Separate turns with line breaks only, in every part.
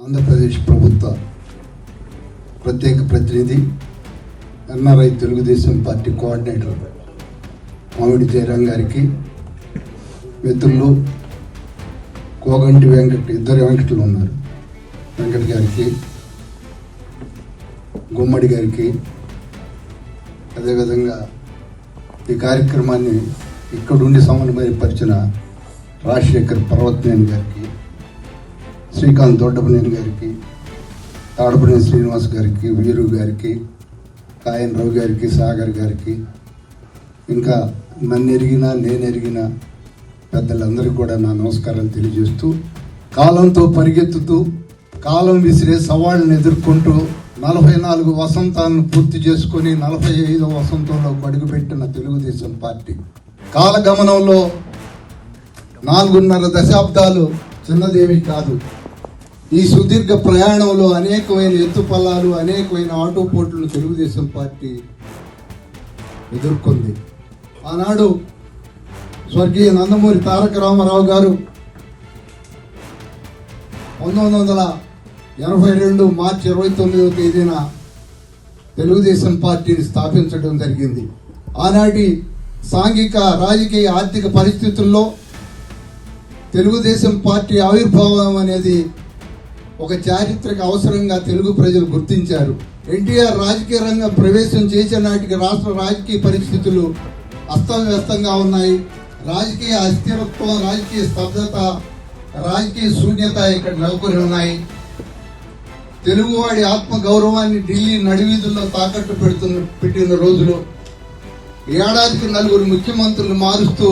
ఆంధ్రప్రదేశ్ ప్రభుత్వ ప్రత్యేక ప్రతినిధి ఎన్ఆర్ఐ తెలుగుదేశం పార్టీ కోఆర్డినేటర్ మామిడి జయరాం గారికి, మిత్రులు కోగంటి వెంకట్, ఇద్దరు వెంకట్లు ఉన్నారు, వెంకట్ గారికి, గుమ్మడి గారికి, అదేవిధంగా ఈ కార్యక్రమాన్ని ఇక్కడుండి సమన్వయపరిచిన రాజశేఖర్ పర్వతనేని గారికి, శ్రీకాంత్ దొడ్డపనేని గారికి, తాడపనేని శ్రీనివాస్ గారికి, వీరు గారికి, కాయన్ రావు గారికి, సాగర్ గారికి, ఇంకా నన్ను ఎరిగిన నేను ఎరిగిన పెద్దలందరికీ కూడా నా నమస్కారాలు తెలియజేస్తూ, కాలంతో పరిగెత్తుతూ కాలం విసిరే సవాళ్ళను ఎదుర్కొంటూ 44 వసంతాలను పూర్తి చేసుకుని 45వ వసంతంలో అడుగుపెట్టిన తెలుగుదేశం పార్టీ కాలగమనంలో 4.5 దశాబ్దాలు చిన్నదేవి కాదు. ఈ సుదీర్ఘ ప్రయాణంలో అనేకమైన ఎత్తుపల్లాలు, అనేకమైన ఆటోపోట్లను తెలుగుదేశం పార్టీ ఎదుర్కొంది. ఆనాడు స్వర్గీయ నందమూరి తారక రామారావు గారు 1982 మార్చి 29వ తేదీన తెలుగుదేశం పార్టీని స్థాపించడం జరిగింది. ఆనాటి సాంఘిక, రాజకీయ, ఆర్థిక పరిస్థితుల్లో తెలుగుదేశం పార్టీ ఆవిర్భావం అనేది ఒక చారిత్రక అవసరంగా తెలుగు ప్రజలు గుర్తించారు. ఎన్టీఆర్ రాజకీయ రంగం ప్రవేశం చేసే నాటికి రాష్ట్ర రాజకీయ పరిస్థితులు అస్తవ్యస్తంగా ఉన్నాయి. రాజకీయ అస్థిరత్వం, రాజకీయ స్తబ్దత, రాజకీయ శూన్యత ఇక్కడ నెలకొని ఉన్నాయి. తెలుగువాడి ఆత్మ గౌరవాన్ని ఢిల్లీ నడివీధుల్లో తాకట్టు పెట్టిన రోజులు, ఏడాదికి 4 ముఖ్యమంత్రులు మారుస్తూ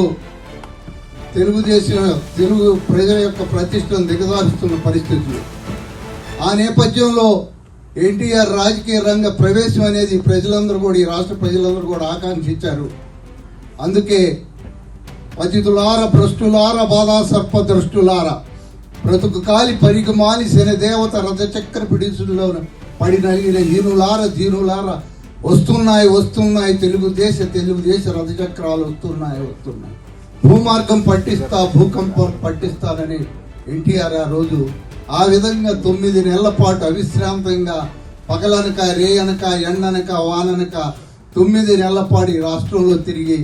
తెలుగు ప్రజల యొక్క ప్రతిష్టను దిగజారుస్తున్న పరిస్థితులు. ఆ నేపథ్యంలో ఎన్టీఆర్ రాజకీయ రంగ ప్రవేశం అనేది ప్రజలందరూ కూడా, ఈ రాష్ట్ర ప్రజలందరూ కూడా ఆకాంక్షించారు. అందుకే పతితులార, భ్రష్టులార, బాధా సర్ప దృష్టులార, బ్రతుకు కాలి పరిగి మాలి శని దేవత రథచక్ర పిడిసుల్లో పడి నలిగిన హీనులార, దీనులార, వస్తున్నాయి తెలుగుదేశ రథచక్రాలు వస్తున్నాయి. భూమార్గం పట్టిస్తా, భూకంపం పట్టిస్తానని ఎన్టీఆర్ ఆ రోజు ఆ విధంగా 9 నెలల పాటు అవిశ్రాంతంగా పగలనక, రేయనక, ఎండనక, వాననక 9 నెలల పాటు ఈ రాష్ట్రంలో తిరిగి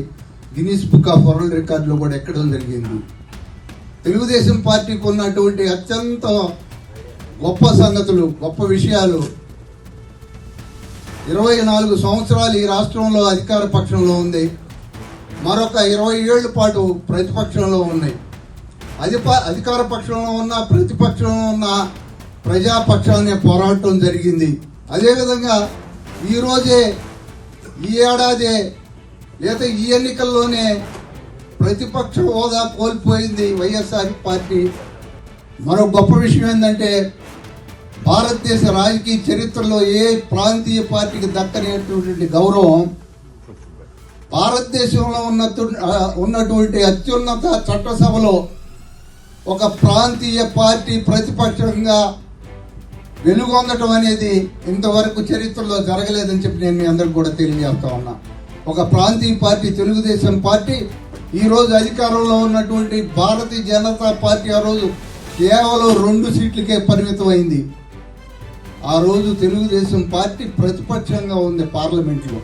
గిన్నీస్ బుక్ ఆఫ్ వరల్డ్ రికార్డులో కూడా ఎక్కడం జరిగింది. తెలుగుదేశం పార్టీకి ఉన్నటువంటి అత్యంత గొప్ప సంగతులు, గొప్ప విషయాలు, 24 సంవత్సరాలు ఈ రాష్ట్రంలో అధికార పక్షంలో ఉంది, మరొక 20 ఏళ్ల పాటు ప్రతిపక్షంలో ఉన్నాయి. అధికార పక్షంలో ఉన్న, ప్రతిపక్షంలో ఉన్న ప్రజాపక్షాన్ని పోరాటం జరిగింది. అదేవిధంగా ఈరోజే, ఈ ఏడాదే, లేదా ఈ ఎన్నికల్లోనే ప్రతిపక్ష హోదా కోల్పోయింది వైఎస్ఆర్ పార్టీ. మరో గొప్ప విషయం ఏంటంటే, భారతదేశ రాజకీయ చరిత్రలో ఏ ప్రాంతీయ పార్టీకి దక్కనేటువంటి గౌరవం భారతదేశంలో ఉన్నటువంటి అత్యున్నత చట్టసభలో ఒక ప్రాంతీయ పార్టీ ప్రతిపక్షంగా వెలుగొందటం అనేది ఇంతవరకు చరిత్రలో జరగలేదని చెప్పి నేను మీ అందరికి కూడా తెలియజేస్తా ఉన్నా. ఒక ప్రాంతీయ పార్టీ, తెలుగుదేశం పార్టీ, ఈరోజు అధికారంలో ఉన్నటువంటి భారతీయ జనతా పార్టీ ఆ రోజు కేవలం 2 సీట్లకే పరిమితమైంది. ఆ రోజు తెలుగుదేశం పార్టీ ప్రతిపక్షంగా ఉంది పార్లమెంట్లో.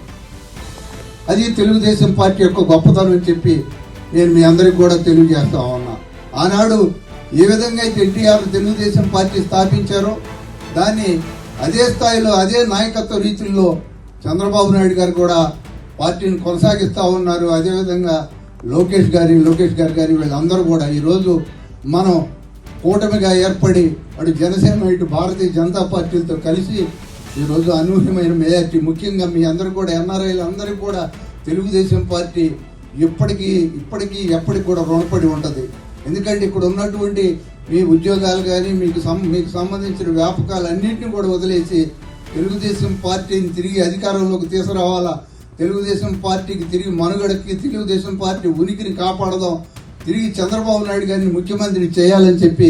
అది తెలుగుదేశం పార్టీ యొక్క గొప్పతనం అని చెప్పి నేను మీ అందరికి కూడా తెలియజేస్తా ఉన్నా. ఆనాడు ఏ విధంగా అయితే ఎన్టీఆర్ తెలుగుదేశం పార్టీ స్థాపించారో దాన్ని అదే స్థాయిలో, అదే నాయకత్వ రీతుల్లో చంద్రబాబు నాయుడు గారు కూడా పార్టీని కొనసాగిస్తూ ఉన్నారు. అదేవిధంగా లోకేష్ గారు కానీ వీళ్ళందరూ కూడా ఈరోజు మనం కూటమిగా ఏర్పడి అటు జనసేన, ఇటు భారతీయ జనతా పార్టీలతో కలిసి ఈరోజు అనూహ్యమైన మెజార్టీ, ముఖ్యంగా మీ అందరూ కూడా ఎన్ఆర్ఐలు అందరికీ కూడా తెలుగుదేశం పార్టీ ఇప్పటికీ ఎప్పటికి కూడా రుణపడి ఉంటుంది. ఎందుకంటే ఇక్కడ ఉన్నటువంటి మీ ఉద్యోగాలు కానీ, మీకు సంబంధించిన వ్యాపకాలు అన్నింటినీ కూడా వదిలేసి తెలుగుదేశం పార్టీని తిరిగి అధికారంలోకి తీసుకురావాలా, తెలుగుదేశం పార్టీకి తిరిగి మనుగడకి, తెలుగుదేశం పార్టీ ఉనికిని కాపాడదాం, తిరిగి చంద్రబాబు నాయుడు గారిని ముఖ్యమంత్రిని చేయాలని చెప్పి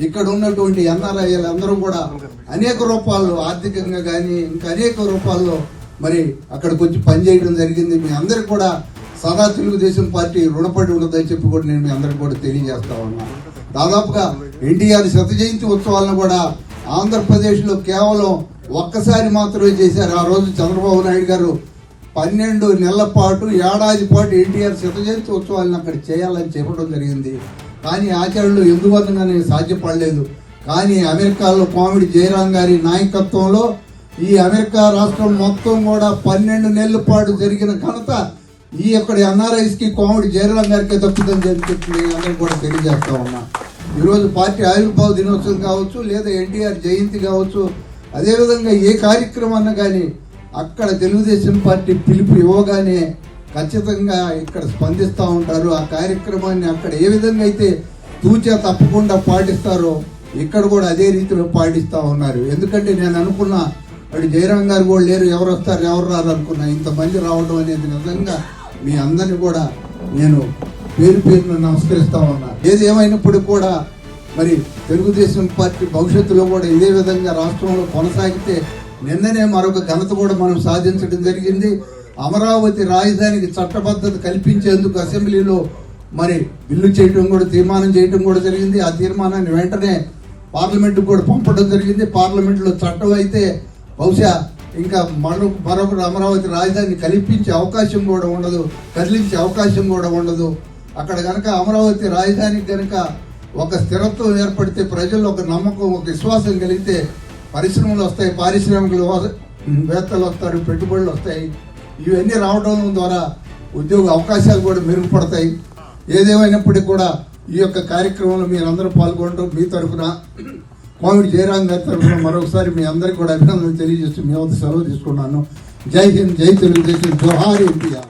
ఇక్కడ ఉన్నటువంటి ఎన్ఆర్ఐలు అందరూ కూడా అనేక రూపాల్లో, ఆర్థికంగా కానీ ఇంకా అనేక రూపాల్లో మరి అక్కడికి వచ్చి పనిచేయడం జరిగింది. మీ అందరికి కూడా సదా తెలుగుదేశం పార్టీ రుణపడి ఉండదని చెప్పి కూడా నేను మీ అందరికి కూడా తెలియజేస్తా ఉన్నా. దాదాపుగా ఎన్టీఆర్ శత జయంతి ఉత్సవాలను కూడా ఆంధ్రప్రదేశ్లో కేవలం ఒక్కసారి మాత్రమే చేశారు. ఆ రోజు చంద్రబాబు నాయుడు గారు 12 నెలల పాటు ఏడాది పాటు ఎన్టీఆర్ శతజయంతి ఉత్సవాలను అక్కడ చేయాలని చెప్పడం జరిగింది. కానీ ఆచరణలో ఎందువల్లనే సాధ్యపడలేదు. కానీ అమెరికాలో కోమటి జయరాం గారి నాయకత్వంలో ఈ అమెరికా రాష్ట్రం మొత్తం కూడా 12 నెలల పాటు జరిగిన ఘనత ఈ అక్కడ ఎన్ఆర్ఐస్కి కోమటి జయరాం గారికి తప్పుదని చెప్పి అందరూ కూడా తెలియజేస్తా ఉన్నా. ఈరోజు పార్టీ ఆవిర్భావ దినోత్సవం కావచ్చు, లేదా ఎన్టీఆర్ జయంతి కావచ్చు, అదేవిధంగా ఏ కార్యక్రమాన్ని కానీ అక్కడ తెలుగుదేశం పార్టీ పిలుపు ఇవ్వగానే ఖచ్చితంగా ఇక్కడ స్పందిస్తూ ఉంటారు. ఆ కార్యక్రమాన్ని అక్కడ ఏ విధంగా అయితే తూచా తప్పకుండా పాటిస్తారో ఇక్కడ కూడా అదే రీతిలో పాటిస్తూ ఉన్నారు. ఎందుకంటే నేను అనుకున్నా అటు జయరాం గారు కూడా లేరు, ఎవరు వస్తారు ఎవరు రారు అనుకున్నా. ఇంతమంది రావడం అనేది నిజంగా మీ అందరినీ కూడా నేను పేరు పేరును నమస్కరిస్తా ఉన్నా. ఏది ఏమైనప్పుడు కూడా మరి తెలుగుదేశం పార్టీ భవిష్యత్తులో కూడా ఇదే విధంగా రాష్ట్రంలో కొనసాగితే నిన్ననే మరొక ఘనత కూడా మనం సాధించడం జరిగింది. అమరావతి రాజధానికి చట్టబద్ధత కల్పించేందుకు అసెంబ్లీలో మరి బిల్లు చేయడం కూడా తీర్మానం చేయడం కూడా జరిగింది. ఆ తీర్మానాన్ని వెంటనే పార్లమెంటుకు కూడా పంపడం జరిగింది. పార్లమెంట్లో చట్టం అయితే బహుశా ఇంకా మరొక అమరావతి రాజధాని కల్పించే అవకాశం కూడా ఉండదు, కదిలించే అవకాశం కూడా ఉండదు. అక్కడ కనుక అమరావతి రాజధానికి కనుక ఒక స్థిరత్వం ఏర్పడితే ప్రజల్లో ఒక నమ్మకం, ఒక విశ్వాసం కలిగితే పరిశ్రమలు వస్తాయి, పారిశ్రామికలు వేత్తలు వస్తారు, పెట్టుబడులు వస్తాయి. ఇవన్నీ రావడం ద్వారా ఉద్యోగ అవకాశాలు కూడా మెరుగుపడతాయి. ఏదేమైనప్పటికీ కూడా ఈ యొక్క కార్యక్రమంలో మీరందరూ పాల్గొనడం మీ తరఫున కోమటి జయరాం గారి తరఫున మరొకసారి మీ అందరికీ కూడా అభినందనలు తెలియజేస్తూ మీ వద్ద సెలవు తీసుకున్నాను. జై హింద్, జై తెలుగుదేశం, జోహార్ ఎన్టీఆర్.